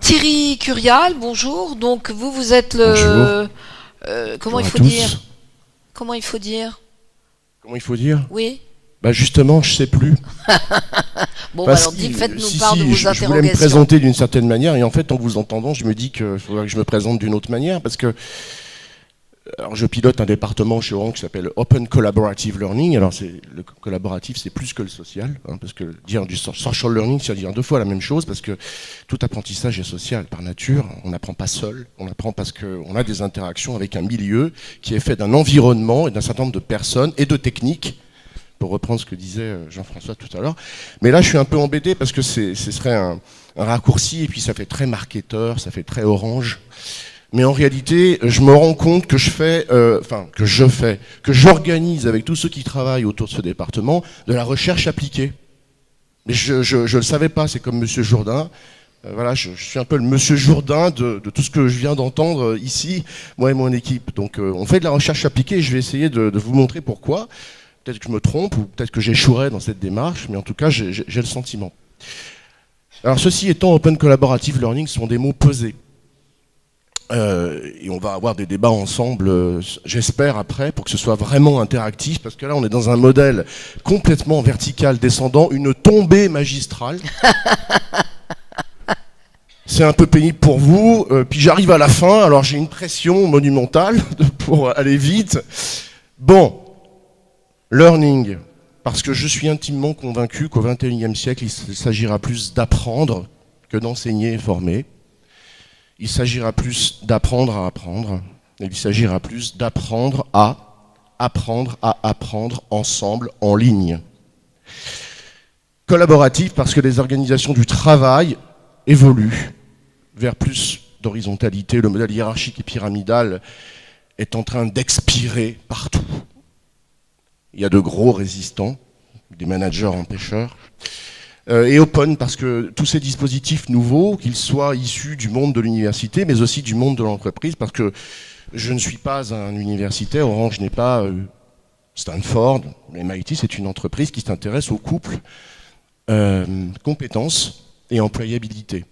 Thierry Curial, bonjour. Donc vous êtes Bonjour. comment Bonjour il à faut tous. dire? Comment il faut dire? Comment il faut dire? Oui. Bah justement, je sais plus. Bon, Parce alors faites-nous si, part de vos je voulais me interrogations. présenter d'une certaine manière, et en fait, en vous entendant, je me dis qu'il faudrait que je me présente d'une autre manière, parce que alors, je pilote un département chez Orange qui s'appelle Open Collaborative Learning. Alors, le collaboratif, c'est plus que le social, hein, parce que dire du social learning, c'est dire deux fois la même chose, parce que tout apprentissage est social par nature. On n'apprend pas seul, on apprend parce qu'on a des interactions avec un milieu qui est fait d'un environnement et d'un certain nombre de personnes et de techniques, pour reprendre ce que disait Jean-François tout à l'heure. Mais là, je suis un peu embêté parce que ce serait un raccourci, et puis ça fait très marketeur, ça fait très Orange. Mais en réalité, je me rends compte que j'organise avec tous ceux qui travaillent autour de ce département de la recherche appliquée. Mais je le savais pas, c'est comme Monsieur Jourdain. Voilà, je suis un peu le Monsieur Jourdain de tout ce que je viens d'entendre ici, moi et mon équipe. Donc on fait de la recherche appliquée et je vais essayer de vous montrer pourquoi. Peut-être que je me trompe ou peut-être que j'échouerai dans cette démarche, mais en tout cas, j'ai le sentiment. Alors ceci étant, Open Collaborative Learning sont des mots pesés. Et on va avoir des débats ensemble, j'espère, après, pour que ce soit vraiment interactif, parce que là, on est dans un modèle complètement vertical, descendant, une tombée magistrale. C'est un peu pénible pour vous, puis j'arrive à la fin, alors j'ai une pression monumentale pour aller vite. Bon, learning, parce que je suis intimement convaincu qu'au XXIe siècle, il s'agira plus d'apprendre que d'enseigner et former. Il s'agira plus d'apprendre à apprendre, et il s'agira plus d'apprendre à apprendre ensemble, en ligne. Collaboratif parce que les organisations du travail évoluent vers plus d'horizontalité. Le modèle hiérarchique et pyramidal est en train d'expirer partout. Il y a de gros résistants, des managers empêcheurs. Et open parce que tous ces dispositifs nouveaux, qu'ils soient issus du monde de l'université, mais aussi du monde de l'entreprise, parce que je ne suis pas un universitaire, Orange n'est pas Stanford, MIT, c'est une entreprise qui s'intéresse au couple compétences et employabilité.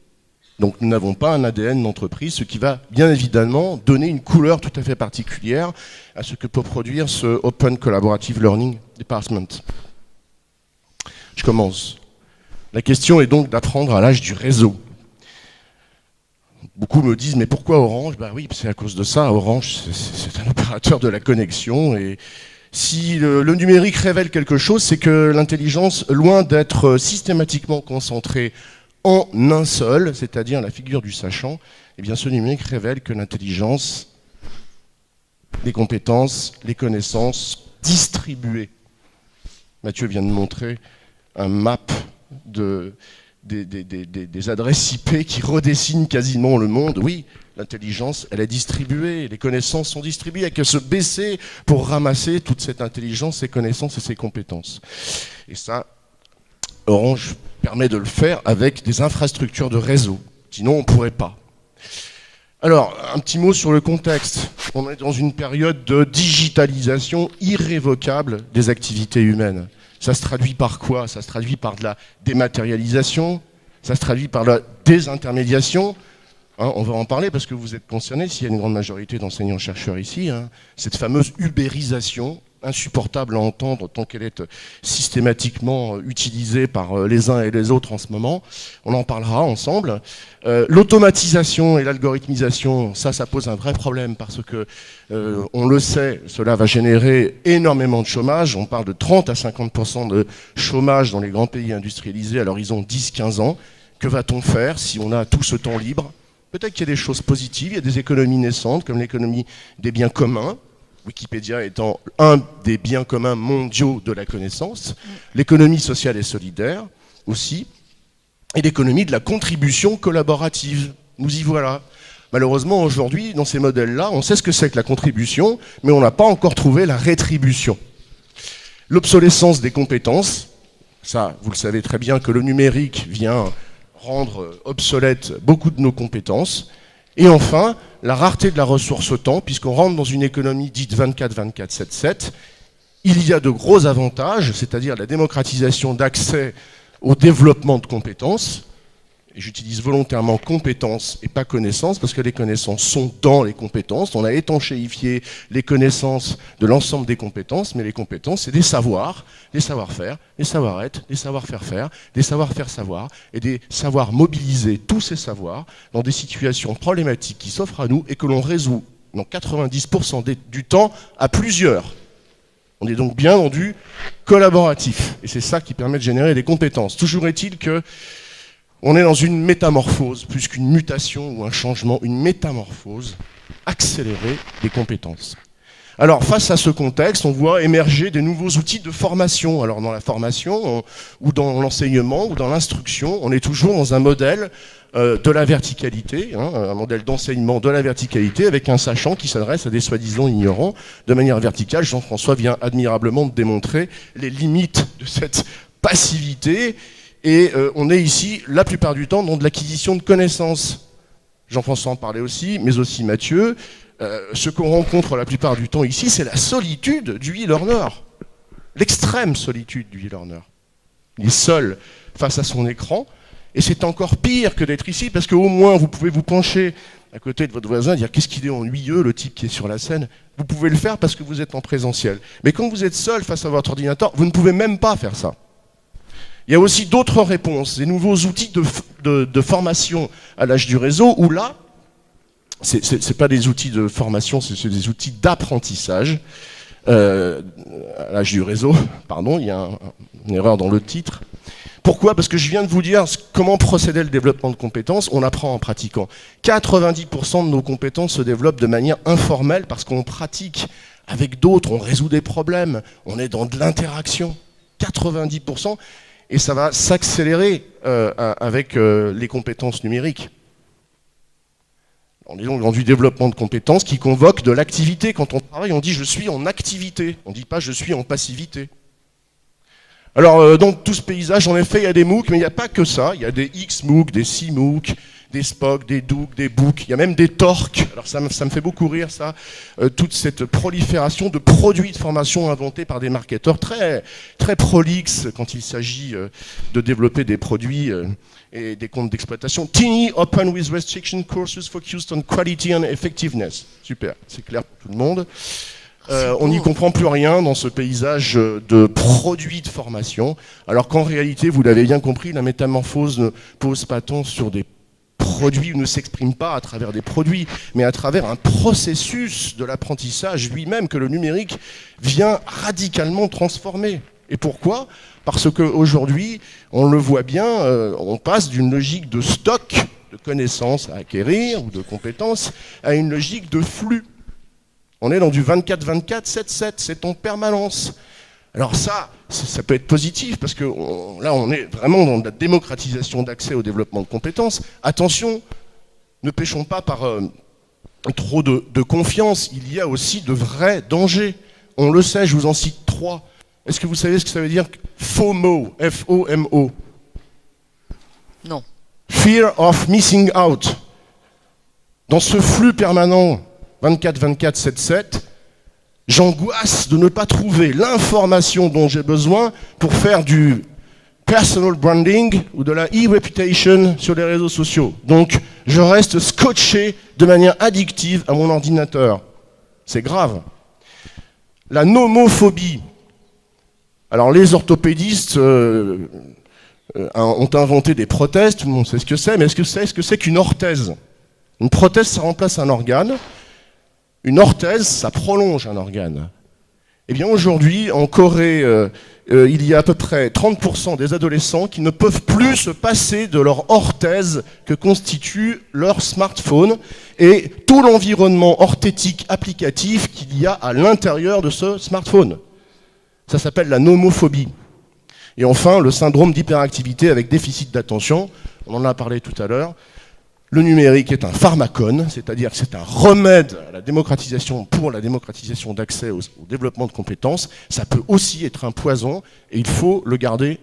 Donc nous n'avons pas un ADN d'entreprise, ce qui va bien évidemment donner une couleur tout à fait particulière à ce que peut produire ce Open Collaborative Learning Department. Je commence. La question est donc d'apprendre à l'âge du réseau. Beaucoup me disent, mais pourquoi Orange? Ben oui, c'est à cause de ça. Orange, c'est un opérateur de la connexion. Et si le numérique révèle quelque chose, c'est que l'intelligence, loin d'être systématiquement concentrée en un seul, c'est-à-dire la figure du sachant, eh bien ce numérique révèle que l'intelligence, les compétences, les connaissances distribuées. Mathieu vient de montrer un map des adresses IP qui redessinent quasiment le monde. Oui, l'intelligence, elle est distribuée, les connaissances sont distribuées, il n'y a qu'à se baisser pour ramasser toute cette intelligence, ces connaissances et ces compétences. Et ça, Orange permet de le faire avec des infrastructures de réseau, sinon on ne pourrait pas. Alors, un petit mot sur le contexte. On est dans une période de digitalisation irrévocable des activités humaines. Ça se traduit par quoi? Ça se traduit par de la dématérialisation, ça se traduit par la désintermédiation. Hein, on va en parler parce que vous êtes concernés, s'il y a une grande majorité d'enseignants-chercheurs ici, hein, cette fameuse ubérisation, insupportable à entendre tant qu'elle est systématiquement utilisée par les uns et les autres en ce moment. On en parlera ensemble. L'automatisation et l'algorithmisation, ça pose un vrai problème parce que, on le sait, cela va générer énormément de chômage. On parle de 30 à 50% de chômage dans les grands pays industrialisés à l'horizon 10-15 ans. Que va-t-on faire si on a tout ce temps libre? Peut-être qu'il y a des choses positives, il y a des économies naissantes comme l'économie des biens communs, Wikipédia étant un des biens communs mondiaux de la connaissance, l'économie sociale et solidaire aussi, et l'économie de la contribution collaborative. Nous y voilà. Malheureusement, aujourd'hui, dans ces modèles-là, on sait ce que c'est que la contribution, mais on n'a pas encore trouvé la rétribution. L'obsolescence des compétences, ça, vous le savez très bien que le numérique vient rendre obsolètes beaucoup de nos compétences. Et enfin, la rareté de la ressource temps, puisqu'on rentre dans une économie dite 24-24-7-7, il y a de gros avantages, c'est-à-dire la démocratisation d'accès au développement de compétences, et j'utilise volontairement compétences et pas connaissances, parce que les connaissances sont dans les compétences. On a étanchéifié les connaissances de l'ensemble des compétences, mais les compétences, c'est des savoirs, des savoir-faire, des savoir-être, des savoir-faire-faire, des savoir-faire savoir, et des savoirs mobiliser tous ces savoirs dans des situations problématiques qui s'offrent à nous et que l'on résout dans 90% du temps à plusieurs. On est donc bien dans du collaboratif. Et c'est ça qui permet de générer des compétences. Toujours est-il que on est dans une métamorphose, plus qu'une mutation ou un changement, une métamorphose accélérée des compétences. Alors, face à ce contexte, on voit émerger des nouveaux outils de formation. Alors, dans la formation, ou dans l'enseignement, ou dans l'instruction, on est toujours dans un modèle de la verticalité, un modèle d'enseignement de la verticalité, avec un sachant qui s'adresse à des soi-disant ignorants de manière verticale. Jean-François vient admirablement de démontrer les limites de cette passivité, et on est ici, la plupart du temps, dans de l'acquisition de connaissances. Jean-François en parlait aussi, mais aussi Mathieu. Ce qu'on rencontre la plupart du temps ici, c'est la solitude du e-learner. L'extrême solitude du e-learner. Il est seul face à son écran, et c'est encore pire que d'être ici, parce qu'au moins vous pouvez vous pencher à côté de votre voisin et dire qu'est-ce qu'il est ennuyeux, le type qui est sur la scène. Vous pouvez le faire parce que vous êtes en présentiel. Mais quand vous êtes seul face à votre ordinateur, vous ne pouvez même pas faire ça. Il y a aussi d'autres réponses, des nouveaux outils de formation à l'âge du réseau, où là, c'est pas des outils de formation, c'est des outils d'apprentissage. À l'âge du réseau, pardon, il y a une erreur dans le titre. Pourquoi ? Parce que je viens de vous dire comment procédait le développement de compétences. On apprend en pratiquant. 90% de nos compétences se développent de manière informelle parce qu'on pratique avec d'autres, on résout des problèmes, on est dans de l'interaction. 90%. Et ça va s'accélérer avec les compétences numériques. On est donc dans du développement de compétences qui convoque de l'activité. Quand on travaille, on dit « je suis en activité », on ne dit pas « je suis en passivité ». Alors, dans tout ce paysage, en effet, il y a des MOOC, mais il n'y a pas que ça. Il y a des XMOOC, des CMOOC, des SPOC, des DOOC, des BOOC. Il y a même des TORC. Alors, ça me fait beaucoup rire, ça. Toute cette prolifération de produits de formation inventés par des marketeurs très, très prolixes quand il s'agit de développer des produits et des comptes d'exploitation. Teeny Open with Restriction Courses focused on quality and effectiveness. Super, c'est clair pour tout le monde. On n'y comprend plus rien dans ce paysage de produits de formation, alors qu'en réalité, vous l'avez bien compris, la métamorphose ne pose pas tant sur des produits, ou ne s'exprime pas à travers des produits, mais à travers un processus de l'apprentissage lui-même que le numérique vient radicalement transformer. Et pourquoi ? Parce qu'aujourd'hui, on le voit bien, on passe d'une logique de stock de connaissances à acquérir ou de compétences à une logique de flux. On est dans du 24-24, 7-7, c'est en permanence. Alors ça peut être positif, parce que là, on est vraiment dans la démocratisation d'accès au développement de compétences. Attention, ne péchons pas par trop de confiance. Il y a aussi de vrais dangers. On le sait, je vous en cite 3. Est-ce que vous savez ce que ça veut dire FOMO, F-O-M-O? Non. Fear of missing out. Dans ce flux permanent, 24-24, 7-7, j'angoisse de ne pas trouver l'information dont j'ai besoin pour faire du personal branding ou de la e-reputation sur les réseaux sociaux. Donc, je reste scotché de manière addictive à mon ordinateur. C'est grave. La nomophobie. Alors, les orthopédistes ont inventé des prothèses, tout le monde sait ce que c'est, mais est-ce que c'est qu'une orthèse ? Une prothèse, ça remplace un organe. Une orthèse, ça prolonge un organe. Eh bien aujourd'hui, en Corée, il y a à peu près 30% des adolescents qui ne peuvent plus se passer de leur orthèse que constitue leur smartphone et tout l'environnement orthétique applicatif qu'il y a à l'intérieur de ce smartphone. Ça s'appelle la nomophobie. Et enfin, le syndrome d'hyperactivité avec déficit d'attention, on en a parlé tout à l'heure. Le numérique est un pharmacone, c'est-à-dire que c'est un remède à la démocratisation, pour la démocratisation d'accès au développement de compétences. Ça peut aussi être un poison et il faut le garder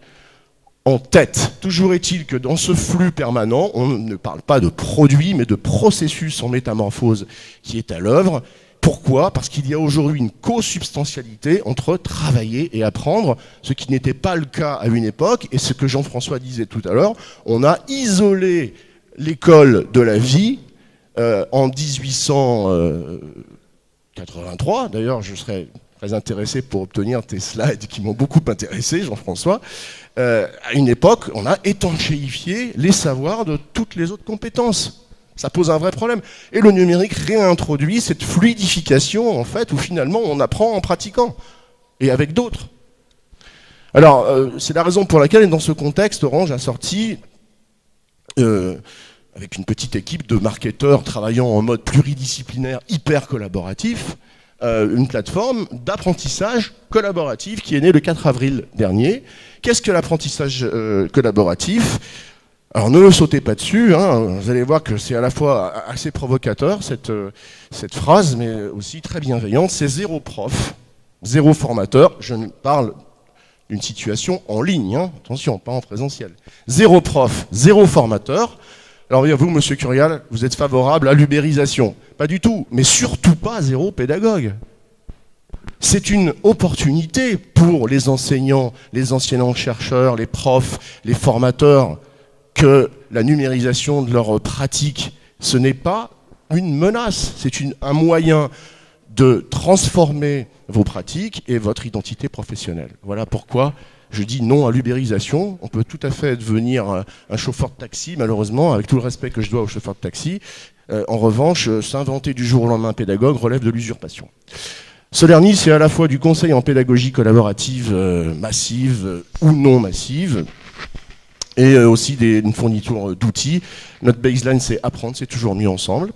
en tête. Toujours est-il que dans ce flux permanent, on ne parle pas de produit, mais de processus en métamorphose qui est à l'œuvre. Pourquoi ? Parce qu'il y a aujourd'hui une co-substantialité entre travailler et apprendre, ce qui n'était pas le cas à une époque, et ce que Jean-François disait tout à l'heure, on a isolé l'école de la vie en 1883. D'ailleurs, je serais très intéressé pour obtenir tes slides qui m'ont beaucoup intéressé, Jean-François. À une époque, on a étanchéifié les savoirs de toutes les autres compétences. Ça pose un vrai problème. Et le numérique réintroduit cette fluidification, en fait, où finalement on apprend en pratiquant, et avec d'autres. Alors, c'est la raison pour laquelle, dans ce contexte, Orange a sorti, avec une petite équipe de marketeurs travaillant en mode pluridisciplinaire, hyper collaboratif, une plateforme d'apprentissage collaboratif qui est née le 4 avril dernier. Qu'est-ce que l'apprentissage collaboratif ? Alors ne le sautez pas dessus, hein, vous allez voir que c'est à la fois assez provocateur cette phrase, mais aussi très bienveillante. C'est 0 prof, 0 formateur. Je parle d'une situation en ligne, hein, attention, pas en présentiel. 0 prof, 0 formateur. Alors vous, monsieur Curial, vous êtes favorable à l'ubérisation. Pas du tout, mais surtout pas 0 pédagogue. C'est une opportunité pour les enseignants, les enseignants-chercheurs, les profs, les formateurs, que la numérisation de leurs pratiques, ce n'est pas une menace, c'est un moyen de transformer vos pratiques et votre identité professionnelle. Voilà pourquoi je dis non à l'ubérisation. On peut tout à fait devenir un chauffeur de taxi, malheureusement, avec tout le respect que je dois aux chauffeurs de taxi. En revanche, s'inventer du jour au lendemain pédagogue relève de l'usurpation. Solerny, c'est à la fois du conseil en pédagogie collaborative massive ou non massive, et aussi une fourniture d'outils. Notre baseline, c'est apprendre, c'est toujours mieux ensemble.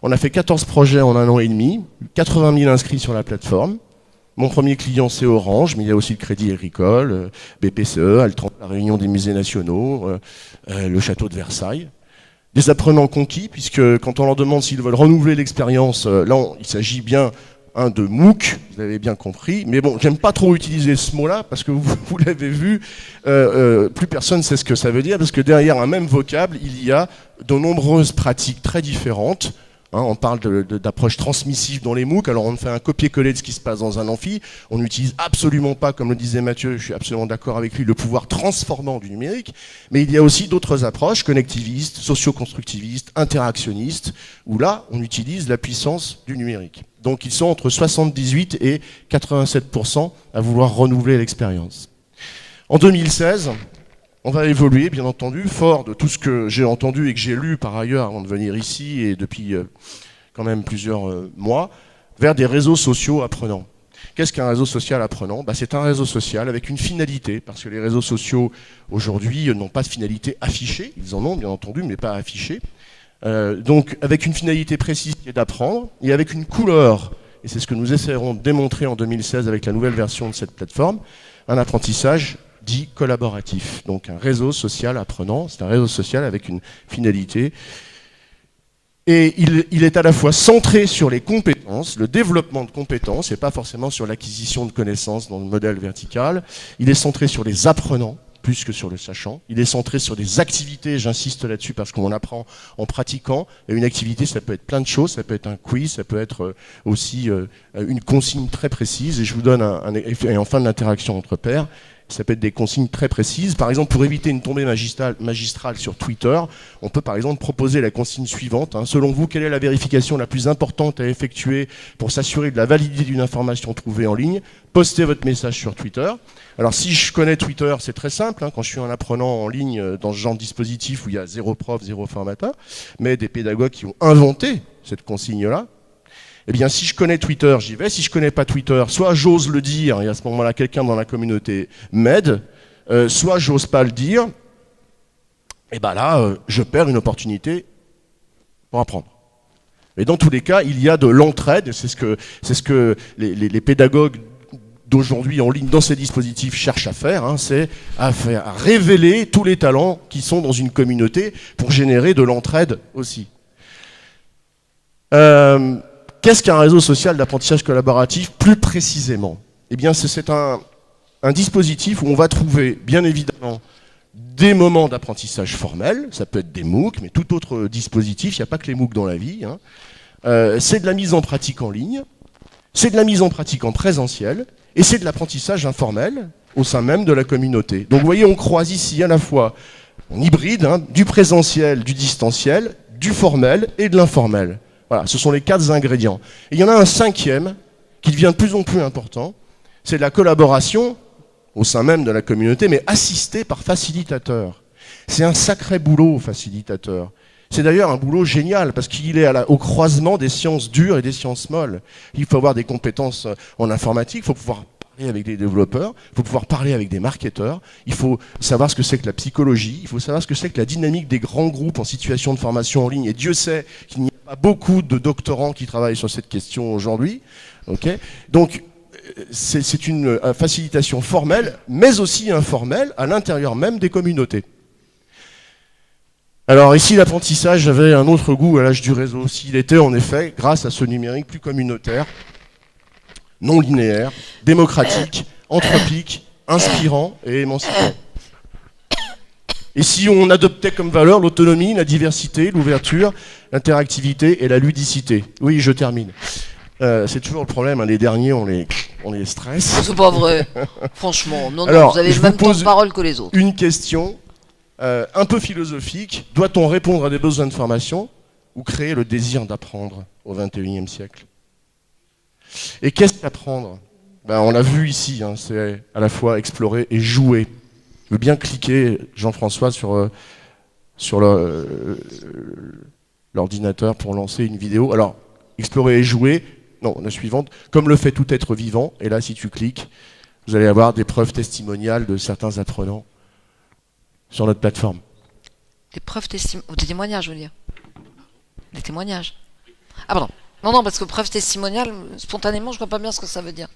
On a fait 14 projets en 1 an et demi, 80 000 inscrits sur la plateforme. Mon premier client, c'est Orange, mais il y a aussi le Crédit Agricole, BPCE, Altran, la Réunion des musées nationaux, le château de Versailles. Des apprenants conquis, puisque quand on leur demande s'ils veulent renouveler l'expérience, là, il s'agit bien de MOOC, vous l'avez bien compris, mais bon, j'aime pas trop utiliser ce mot-là, parce que vous l'avez vu, plus personne ne sait ce que ça veut dire, parce que derrière un même vocable, il y a de nombreuses pratiques très différentes. On parle d'approche transmissive dans les MOOC, alors on fait un copier-coller de ce qui se passe dans un amphi, on n'utilise absolument pas, comme le disait Mathieu, je suis absolument d'accord avec lui, le pouvoir transformant du numérique, mais il y a aussi d'autres approches, connectivistes, socio-constructivistes, interactionnistes, où là, on utilise la puissance du numérique. Donc ils sont entre 78 et 87% à vouloir renouveler l'expérience. En 2016, on va évoluer, bien entendu, fort de tout ce que j'ai entendu et que j'ai lu par ailleurs avant de venir ici et depuis quand même plusieurs mois, vers des réseaux sociaux apprenants. Qu'est-ce qu'un réseau social apprenant ? C'est un réseau social avec une finalité, parce que les réseaux sociaux aujourd'hui n'ont pas de finalité affichée, ils en ont bien entendu, mais pas affichée. Donc avec une finalité précise qui est d'apprendre, et avec une couleur, et c'est ce que nous essaierons de démontrer en 2016 avec la nouvelle version de cette plateforme, un apprentissage dit collaboratif. Donc un réseau social apprenant, c'est un réseau social avec une finalité. Et il est à la fois centré sur les compétences, le développement de compétences, et pas forcément sur l'acquisition de connaissances dans le modèle vertical. Il est centré sur les apprenants, plus que sur le sachant. Il est centré sur des activités, j'insiste là-dessus parce qu'on apprend en pratiquant. Et une activité, ça peut être plein de choses, ça peut être un quiz, ça peut être aussi une consigne très précise. Et je vous donne et en fin de l'interaction entre pairs, ça peut être des consignes très précises. Par exemple, pour éviter une tombée magistrale sur Twitter, on peut par exemple proposer la consigne suivante. Selon vous, quelle est la vérification la plus importante à effectuer pour s'assurer de la validité d'une information trouvée en ligne ? Postez votre message sur Twitter. Alors si je connais Twitter, c'est très simple, quand je suis un apprenant en ligne dans ce genre de dispositif où il y a 0 prof, 0 formateur, mais des pédagogues qui ont inventé cette consigne-là, eh bien, si je connais Twitter, j'y vais. Si je connais pas Twitter, soit j'ose le dire, et à ce moment-là, quelqu'un dans la communauté m'aide, soit j'ose pas le dire, et ben là, je perds une opportunité pour apprendre. Mais dans tous les cas, il y a de l'entraide, c'est ce que les pédagogues d'aujourd'hui en ligne dans ces dispositifs cherchent à faire, c'est à révéler tous les talents qui sont dans une communauté pour générer de l'entraide aussi. Qu'est-ce qu'un réseau social d'apprentissage collaboratif plus précisément ? Eh bien, c'est un dispositif où on va trouver, bien évidemment, des moments d'apprentissage formels, ça peut être des MOOC, mais tout autre dispositif, il n'y a pas que les MOOC dans la vie, c'est de la mise en pratique en ligne, c'est de la mise en pratique en présentiel, et c'est de l'apprentissage informel au sein même de la communauté. Donc vous voyez, on croise ici à la fois en hybride, du présentiel, du distanciel, du formel et de l'informel. Voilà, ce sont les 4 ingrédients. Et il y en a un 5e qui devient de plus en plus important, c'est la collaboration au sein même de la communauté, mais assistée par facilitateur. C'est un sacré boulot, facilitateur. C'est d'ailleurs un boulot génial, parce qu'il est au croisement des sciences dures et des sciences molles. Il faut avoir des compétences en informatique, il faut pouvoir parler avec des développeurs, il faut pouvoir parler avec des marketeurs, il faut savoir ce que c'est que la psychologie, il faut savoir ce que c'est que la dynamique des grands groupes en situation de formation en ligne, et Dieu sait qu'il n'y a pas beaucoup de doctorants qui travaillent sur cette question aujourd'hui. Okay, donc, c'est une facilitation formelle, mais aussi informelle, à l'intérieur même des communautés. Alors ici, l'apprentissage avait un autre goût à l'âge du réseau. S'il était en effet, grâce à ce numérique plus communautaire, non linéaire, démocratique, anthropique, inspirant et émancipant. Et si on adoptait comme valeur l'autonomie, la diversité, l'ouverture, l'interactivité et la ludicité. Oui, je termine. C'est toujours le problème, les derniers, on les stresse. C'est pas vrai, franchement. Non, Alors, vous avez le même temps de parole que les autres. Une question un peu philosophique. Doit-on répondre à des besoins de formation ou créer le désir d'apprendre au XXIe siècle? Et qu'est-ce qu'apprendre? On l'a vu ici, c'est à la fois explorer et jouer. Je veux bien cliquer, Jean-François, sur l'ordinateur pour lancer une vidéo. Alors, explorer et jouer, non, la suivante, comme le fait tout être vivant, et là, si tu cliques, vous allez avoir des preuves testimoniales de certains apprenants sur notre plateforme. Des preuves testimoniales, des témoignages, je veux dire. Des témoignages. Ah pardon. Non, parce que preuves testimoniales, spontanément, je vois pas bien ce que ça veut dire.